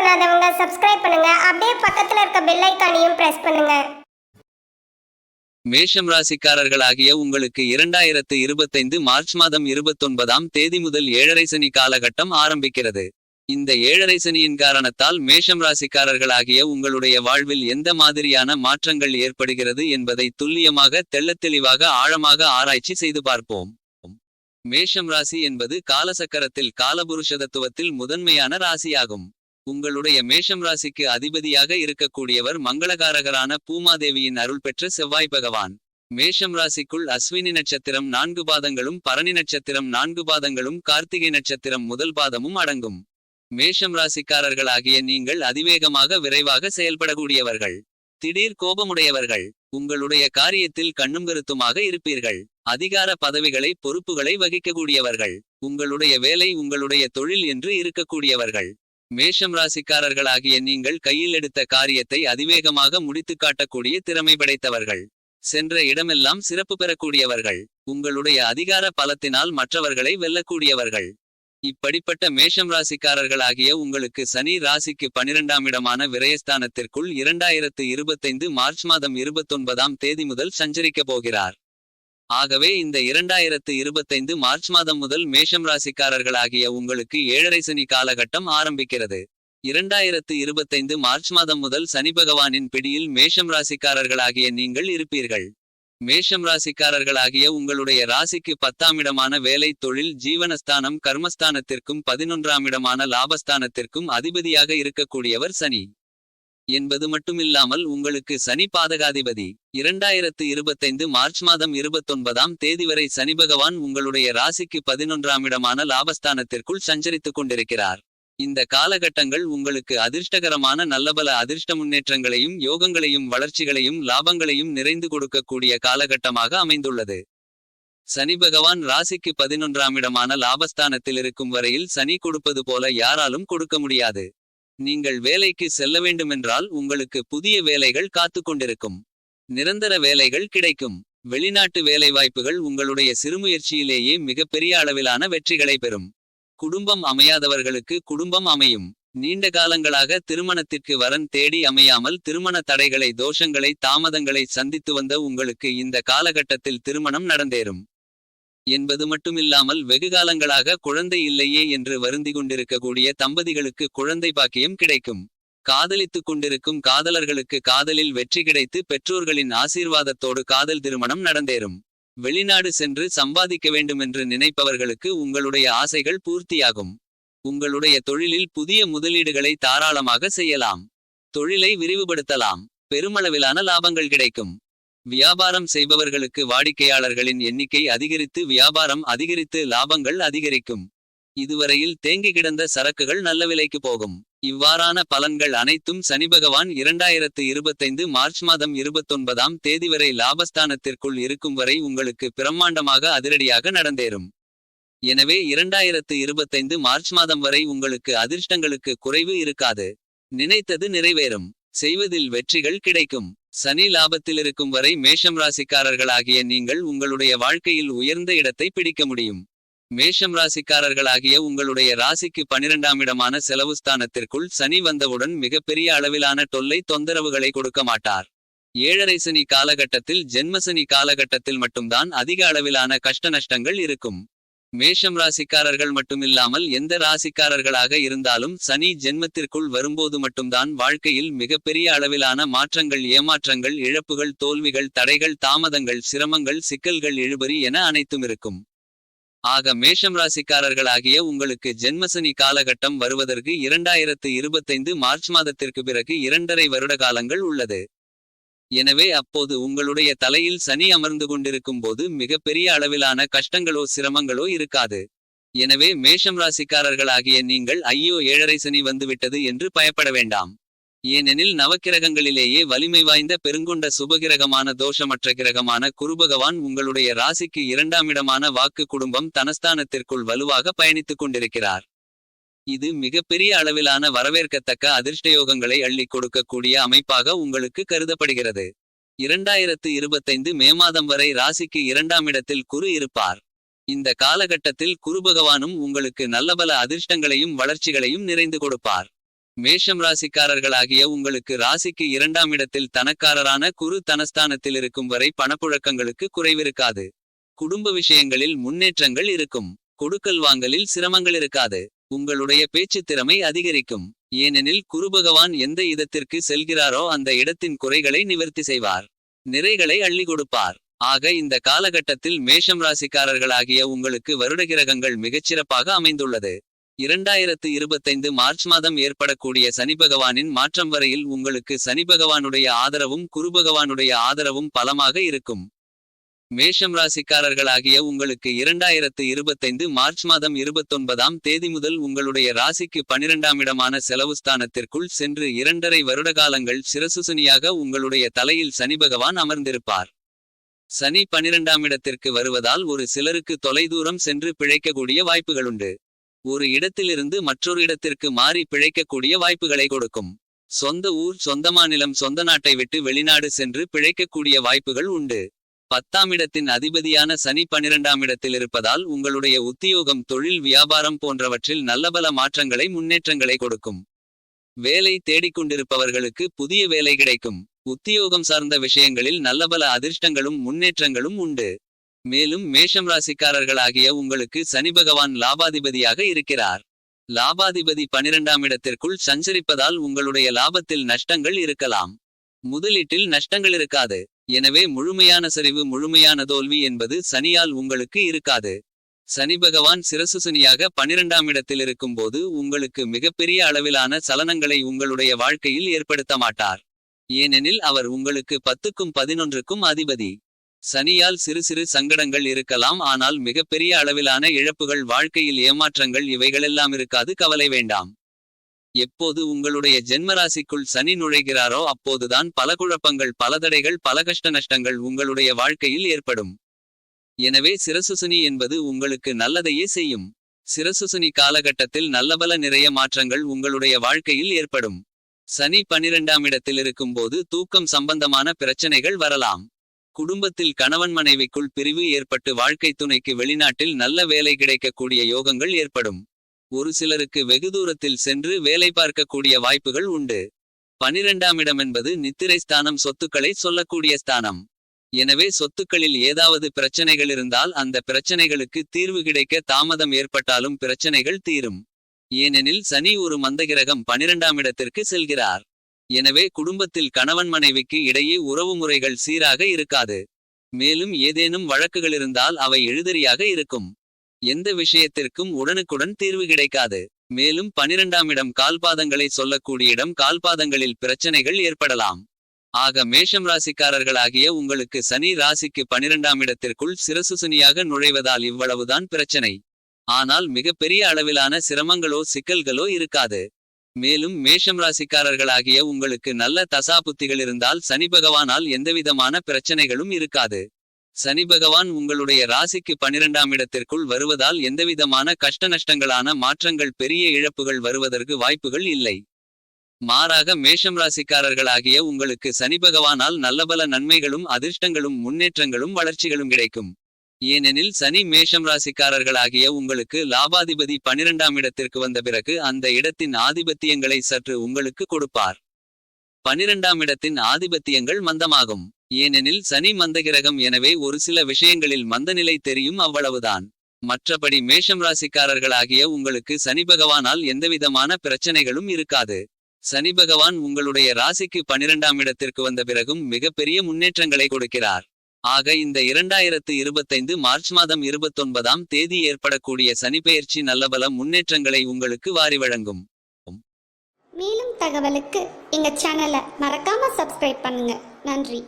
பண்ணாதவங்க சப்ஸ்கிரைப் பண்ணுங்க. அப்படியே பக்கத்துல இருக்க பெல் ஐகானையும் பிரஸ் பண்ணுங்க. மேஷம் ராசிக்காரர்களாகிய உங்களுக்கு 2025 மார்ச் மாதம் 29ஆம் தேதி முதல் ஏழரை சனி காலகட்டம் ஆரம்பிக்கிறது. இந்த ஏழரை சனியின் காரணத்தால் மேஷம் ராசிக்காரர்களாகிய உங்களுடைய வாழ்வில் எந்த மாதிரியான மாற்றங்கள் ஏற்படுகிறது என்பதை துல்லியமாக தெள்ளத்தெளிவாக ஆழமாக ஆராய்ச்சி செய்து பார்ப்போம். மேஷம் ராசி என்பது காலசக்கரத்தில் காலபுருஷதத்துவத்தில் முதன்மையான ராசியாகும். உங்களுடைய மேஷம் ராசிக்கு அதிபதியாக இருக்கக்கூடியவர் மங்களகாரகரான பூமாதேவியின் அருள் பெற்ற செவ்வாய் பகவான். மேஷம் ராசிக்குள் அஸ்வினி நட்சத்திரம் 4 பாதங்களும் பரணி நட்சத்திரம் 4 பாதங்களும் கார்த்திகை நட்சத்திரம் முதல் பாதமும் அடங்கும். மேஷம் ராசிக்காரர்களாகிய நீங்கள் அதிவேகமாக விரைவாக செயல்படக்கூடியவர்கள். திடீர் கோபமுடையவர்கள். உங்களுடைய காரியத்தில் கண்ணும் கருத்துமாக இருப்பீர்கள். அதிகார பதவிகளை பொறுப்புகளை வகிக்கக்கூடியவர்கள். உங்களுடைய வேலை உங்களுடைய தொழில் என்று இருக்கக்கூடியவர்கள். மேஷம் ராசிக்காரர்களாகிய நீங்கள் கையில் எடுத்த காரியத்தை அதிவேகமாக முடித்து காட்டக்கூடிய திறமை படைத்தவர்கள். சென்ற இடமெல்லாம் சிறப்பு பெறக்கூடியவர்கள். உங்களுடைய அதிகார பலத்தினால் மற்றவர்களை வெல்லக்கூடியவர்கள். இப்படிப்பட்ட மேஷம் ராசிக்காரர்களாகிய உங்களுக்கு சனி ராசிக்கு 12ஆம் இடமான விரயஸ்தானத்திற்குள் 2025 மார்ச் மாதம் 29ஆம் தேதி முதல் சஞ்சரிக்கப் போகிறார். ஆகவே இந்த 2025 மார்ச் மாதம் முதல் மேஷம் ராசிக்காரர்களாகிய உங்களுக்கு ஏழரை சனி காலகட்டம் ஆரம்பிக்கிறது. 2025 மார்ச் மாதம் முதல் சனி பகவானின் பிடியில் மேஷம் ராசிக்காரர்களாகிய நீங்கள் இருப்பீர்கள். மேஷம் ராசிக்காரர்களாகிய உங்களுடைய ராசிக்கு 10ஆம் இடமான வேலை தொழில் ஜீவனஸ்தானம் கர்மஸ்தானத்திற்கும் 11ஆம் இடமான லாபஸ்தானத்திற்கும் அதிபதியாக இருக்கக்கூடியவர் சனி என்பது மட்டுமில்லாமல் உங்களுக்கு சனி பாதகாதிபதி. 2025 மார்ச் மாதம் 29ஆம் தேதி வரை சனி பகவான் உங்களுடைய ராசிக்கு 11ஆம் இடமான லாபஸ்தானத்திற்குள் சஞ்சரித்துக் கொண்டிருக்கிறார். இந்த காலகட்டங்கள் உங்களுக்கு அதிர்ஷ்டகரமான நல்லபல அதிர்ஷ்ட முன்னேற்றங்களையும் யோகங்களையும் வளர்ச்சிகளையும் லாபங்களையும் நிறைந்து கொடுக்கக்கூடிய காலகட்டமாக அமைந்துள்ளது. சனி பகவான் ராசிக்கு 11ஆம் இடமான லாபஸ்தானத்தில் இருக்கும் வரையில் சனி கொடுப்பது போல யாராலும் கொடுக்க முடியாது. நீங்கள் வேலைக்கு செல்ல வேண்டுமென்றால் உங்களுக்கு புதிய வேலைகள் காத்து கொண்டிருக்கும். நிரந்தர வேலைகள் கிடைக்கும். வெளிநாட்டு வேலைவாய்ப்புகள் உங்களுடைய சிறுமுயற்சியிலேயே மிகப்பெரிய அளவிலான வெற்றிகளை பெறும். குடும்பம் அமையாதவர்களுக்கு குடும்பம் அமையும். நீண்ட காலங்களாக திருமணத்திற்கு வரன் தேடி அமையாமல் திருமண தடைகளை தோஷங்களை தாமதங்களை சந்தித்து வந்த உங்களுக்கு இந்த காலகட்டத்தில் திருமணம் நடந்தேறும் என்பது மட்டுமில்லாமல் வெகுகாலங்களாக குழந்தை இல்லையே என்று வருந்திக் கொண்டிருக்கக்கூடிய தம்பதிகளுக்கு குழந்தை பாக்கியம் கிடைக்கும். காதலித்துக் கொண்டிருக்கும் காதலர்களுக்கு காதலில் வெற்றி கிடைத்து பெற்றோர்களின் ஆசீர்வாதத்தோடு காதல் திருமணம் நடந்தேறும். வெளிநாடு சென்று சம்பாதிக்க வேண்டுமென்று நினைப்பவர்களுக்கு உங்களுடைய ஆசைகள் பூர்த்தியாகும். உங்களுடைய தொழிலில் புதிய முதலீடுகளை தாராளமாக செய்யலாம். தொழிலை விரிவுபடுத்தலாம். பெருமளவிலான லாபங்கள் கிடைக்கும். வியாபாரம் செய்பவர்களுக்கு வாடிக்கையாளர்களின் எண்ணிக்கை அதிகரித்து வியாபாரம் அதிகரித்து லாபங்கள் அதிகரிக்கும். இதுவரையில் தேங்கி கிடந்த சரக்குகள் நல்ல விலைக்கு போகும். இவ்வாறான பலன்கள் அனைத்தும் சனி பகவான் 2025 மார்ச் மாதம் 29ஆம் தேதி வரை லாபஸ்தானத்திற்குள் இருக்கும் வரை உங்களுக்கு பிரம்மாண்டமாக அதிரடியாக நடந்தேறும். எனவே 2025 மார்ச் மாதம் வரை உங்களுக்கு அதிர்ஷ்டங்களுக்கு குறைவு இருக்காது. நினைத்தது நிறைவேறும். செய்வதில் வெற்றிகள் கிடைக்கும். சனி லாபத்தில் இருக்கும் வரை மேஷம் ராசிக்காரர்களாகிய நீங்கள் உங்களுடைய வாழ்க்கையில் உயர்ந்த இடத்தை பிடிக்க முடியும். மேஷம் ராசிக்காரர்களாகிய உங்களுடைய ராசிக்கு 12ஆம் இடமான செலவு ஸ்தானத்திற்குள் சனி வந்தவுடன் மிகப்பெரிய அளவிலான தொல்லை தொந்தரவுகளை கொடுக்க மாட்டார். ஏழரை சனி காலகட்டத்தில் ஜென்மசனி காலகட்டத்தில் மட்டும்தான் அதிக அளவிலான கஷ்ட நஷ்டங்கள் இருக்கும். மேஷம் ராசிக்காரர்கள் மட்டுமில்லாமல் எந்த ராசிக்காரர்களாக இருந்தாலும் சனி ஜென்மத்திற்குள் வரும்போது மட்டும்தான் வாழ்க்கையில் மிகப்பெரிய அளவிலான மாற்றங்கள் ஏமாற்றங்கள் இழப்புகள் தோல்விகள் தடைகள் தாமதங்கள் சிரமங்கள் சிக்கல்கள் இழுபறி என அனைத்தும் இருக்கும். ஆக மேஷம் ராசிக்காரர்களாகிய உங்களுக்கு ஜென்மசனி காலகட்டம் வருவதற்கு 2025 மார்ச் மாதத்திற்கு பிறகு 2.5 வருட காலங்கள் உள்ளது. எனவே அப்போது உங்களுடைய தலையில் சனி அமர்ந்து கொண்டிருக்கும் போது மிகப்பெரிய அளவிலான கஷ்டங்களோ சிரமங்களோ இருக்காது. எனவே மேஷம் ராசிக்காரர்களாகிய நீங்கள் ஐயோ ஏழரை சனி வந்துவிட்டது என்று பயப்பட வேண்டாம். ஏனெனில் நவக்கிரகங்களிலேயே வலிமை வாய்ந்த பெருங்கொண்ட சுபகிரகமான தோஷமற்ற கிரகமான குருபகவான் உங்களுடைய ராசிக்கு 2ஆம் இடமான வாக்கு குடும்பம் தனஸ்தானத்திற்குள் வலுவாக பயணித்துக் கொண்டிருக்கிறார். இது மிகப்பெரிய அளவிலான வரவேற்கத்தக்க அதிர்ஷ்டயோகங்களை அள்ளிக் கொடுக்கக்கூடிய அமைப்பாக உங்களுக்கு கருதப்படுகிறது. 2025 மே மாதம் வரை ராசிக்கு 2ஆம் இடத்தில் குரு இருப்பார். இந்த காலகட்டத்தில் குருபகவானும் உங்களுக்கு நல்லபல அதிர்ஷ்டங்களையும் வளர்ச்சிகளையும் நிறைந்து கொடுப்பார். மேஷம் ராசிக்காரர்களாகிய உங்களுக்கு ராசிக்கு 2ஆம் இடத்தில் தனக்காரரான குரு தனஸ்தானத்தில் இருக்கும் வரை பணப்புழக்கங்களுக்கு குறைவிருக்காது. குடும்ப விஷயங்களில் முன்னேற்றங்கள் இருக்கும். கொடுக்கல் வாங்கலில் சிரமங்கள் இருக்காது. உங்களுடைய பேச்சு திறமை அதிகரிக்கும். ஏனெனில் குருபகவான் எந்த இடத்திற்கு செல்கிறாரோ அந்த இடத்தின் குறைகளை நிவர்த்தி செய்வார். நிறைகளை அள்ளி கொடுப்பார். ஆக இந்த காலகட்டத்தில் மேஷம் ராசிக்காரர்களாகிய உங்களுக்கு வருடகிரகங்கள் மிகச்சிறப்பாக அமைந்துள்ளது. 2025 மார்ச் மாதம் ஏற்படக்கூடிய சனிபகவானின் மாற்றம் வரையில் உங்களுக்கு சனிபகவானுடைய ஆதரவும் குருபகவானுடைய ஆதரவும் பலமாக இருக்கும். மேஷம் ராசிக்காரர்களாகிய உங்களுக்கு 2025 மார்ச் மாதம் 29ஆம் தேதி முதல் உங்களுடைய ராசிக்கு 12ஆம் இடமான செலவுஸ்தானத்திற்குள் சென்று 2.5 வருடகாலங்கள் சிரசுசனியாக உங்களுடைய தலையில் சனிபகவான் அமர்ந்திருப்பார். சனி 12ஆம் இடத்திற்கு வருவதால் ஒரு சிலருக்கு தொலைதூரம் சென்று பிழைக்கக்கூடிய வாய்ப்புகளுண்டு. ஒரு இடத்திலிருந்து மற்றொரு இடத்திற்கு மாறி பிழைக்கக்கூடிய வாய்ப்புகளை கொடுக்கும். சொந்த ஊர் சொந்த மாநிலம் சொந்த நாட்டை விட்டு வெளிநாடு சென்று பிழைக்கக்கூடிய வாய்ப்புகள் உண்டு. 10ஆம் இடத்தின் அதிபதியான சனி 12ஆம் இடத்தில் இருப்பதால் உங்களுடைய உத்தியோகம் தொழில் வியாபாரம் போன்றவற்றில் நல்லபல மாற்றங்களை முன்னேற்றங்களை கொடுக்கும். வேலை தேடிக்கொண்டிருப்பவர்களுக்கு புதிய வேலை கிடைக்கும். உத்தியோகம் சார்ந்த விஷயங்களில் நல்லபல அதிர்ஷ்டங்களும் முன்னேற்றங்களும் உண்டு. மேலும் மேஷம் ராசிக்காரர்களாகிய உங்களுக்கு சனிபகவான் லாபாதிபதியாக இருக்கிறார். லாபாதிபதி 12ஆம் இடத்திற்குள் சஞ்சரிப்பதால் உங்களுடைய லாபத்தில் நஷ்டங்கள் இருக்கலாம். முதலீட்டில் நஷ்டங்கள் இருக்காது. எனவே முழுமையான சரிவு முழுமையான தோல்வி என்பது சனியால் உங்களுக்கு இருக்காது. சனிபகவான் சிரசுசனியாக 12ஆம் இடத்தில் இருக்கும்போது உங்களுக்கு மிகப்பெரிய அளவிலான சலனங்களை உங்களுடைய வாழ்க்கையில் ஏற்படுத்த மாட்டார். ஏனெனில் அவர் உங்களுக்கு 10க்கும் 11க்கும் அதிபதி. சனியால் சிறு சிறு சங்கடங்கள் இருக்கலாம். ஆனால் மிகப்பெரிய அளவிலான இழப்புகள் வாழ்க்கையில் ஏமாற்றங்கள் இவைகளெல்லாம் இருக்காது. கவலை வேண்டாம். எப்போது உங்களுடைய ஜென்மராசிக்குள் சனி நுழைகிறாரோ அப்போதுதான் பல குழப்பங்கள் பல தடைகள் பல கஷ்ட நஷ்டங்கள் உங்களுடைய வாழ்க்கையில் ஏற்படும். எனவே சிரசுசனி என்பது உங்களுக்கு நல்லதையே செய்யும். சிரசுசனி காலகட்டத்தில் நல்லபல நிறைய மாற்றங்கள் உங்களுடைய வாழ்க்கையில் ஏற்படும். சனி 12ஆம் இடத்தில் இருக்கும்போது தூக்கம் சம்பந்தமான பிரச்சனைகள் வரலாம். குடும்பத்தில் கணவன் மனைவிக்குள் பிரிவு ஏற்பட்டு வாழ்க்கை துணைக்கு வெளிநாட்டில் நல்ல வேலை கிடைக்கக்கூடிய யோகங்கள் ஏற்படும். ஒரு சிலருக்கு வெகு தூரத்தில் சென்று வேலை பார்க்கக்கூடிய வாய்ப்புகள் உண்டு. 12ஆம் இடம் என்பது நித்திரை ஸ்தானம், சொத்துக்களை சொல்லக்கூடிய ஸ்தானம். எனவே சொத்துக்களில் ஏதாவது பிரச்சனைகள் இருந்தால் அந்த பிரச்சனைகளுக்கு தீர்வு கிடைக்க தாமதம் ஏற்பட்டாலும் பிரச்சனைகள் தீரும். ஏனெனில் சனி ஒரு மந்தகிரகம் 12ஆம் இடத்திற்கு செல்கிறார். எனவே குடும்பத்தில் கணவன் மனைவிக்கு இடையே உறவுமுறைகள் சீராக இருக்காது. மேலும் ஏதேனும் வழக்குகளிருந்தால் அவை எழுதறியாக இருக்கும். எந்த விஷயத்திற்கும் உடனுக்குடன் தீர்வு கிடைக்காது. மேலும் 12ஆம் இடம் கால்பாதங்களை சொல்லக்கூடிய இடம். கால்பாதங்களில் பிரச்சனைகள் ஏற்படலாம். ஆக மேஷம் ராசிக்காரர்களாகிய உங்களுக்கு சனி ராசிக்கு 12ஆம் இடத்திற்குள் சிரசுசனியாக நுழைவதால் இவ்வளவுதான் பிரச்சனை. ஆனால் மிகப்பெரிய அளவிலான சிரமங்களோ சிக்கல்களோ இருக்காது. மேலும் மேஷம் ராசிக்காரர்களாகிய உங்களுக்கு நல்ல தசாபுத்திகள் இருந்தால் சனிபகவானால் எந்தவிதமான பிரச்சனைகளும் இருக்காது. சனிபகவான் உங்களுடைய ராசிக்கு 12ஆம் இடத்திற்குள் வருவதால் எந்தவிதமான கஷ்ட நஷ்டங்களான மாற்றங்கள் பெரிய இழப்புகள் வருவதற்கு வாய்ப்புகள் இல்லை. மாறாக மேஷம் ராசிக்காரர்களாகிய உங்களுக்கு சனிபகவானால் நல்லபல நன்மைகளும் அதிர்ஷ்டங்களும் முன்னேற்றங்களும் வளர்ச்சிகளும் கிடைக்கும். ஏனெனில் சனி மேஷம் ராசிக்காரர்களாகிய உங்களுக்கு லாபாதிபதி 12ஆம் இடத்திற்கு வந்த பிறகு அந்த இடத்தின் ஆதிபத்தியங்களை சற்று உங்களுக்கு கொடுப்பார். 12ஆம் இடத்தின் ஆதிபத்தியங்கள் மந்தமாகும். ஏனெனில் சனி மந்தகிரகம். எனவே ஒரு சில விஷயங்களில் மந்தநிலை தெரியும், அவ்வளவுதான். மற்றபடி மேஷம் ராசிக்காரர்களாகிய உங்களுக்கு சனிபகவானால் எந்தவிதமான பிரச்சனைகளும் இருக்காது. சனிபகவான் உங்களுடைய ராசிக்கு 12ஆம் இடத்திற்கு வந்த பிறகும் மிகப்பெரிய முன்னேற்றங்களை கொடுக்கிறார். ஆக இந்த 2025 மார்ச் மாதம் 29ஆம் தேதி ஏற்படக்கூடிய சனிப்பெயர்ச்சி நல்லபல முன்னேற்றங்களை உங்களுக்கு வாரி வழங்கும். மேலும் தகவலுக்கு எங்க சேனலை மறக்காம சப்ஸ்கிரைப் பண்ணுங்க. நன்றி.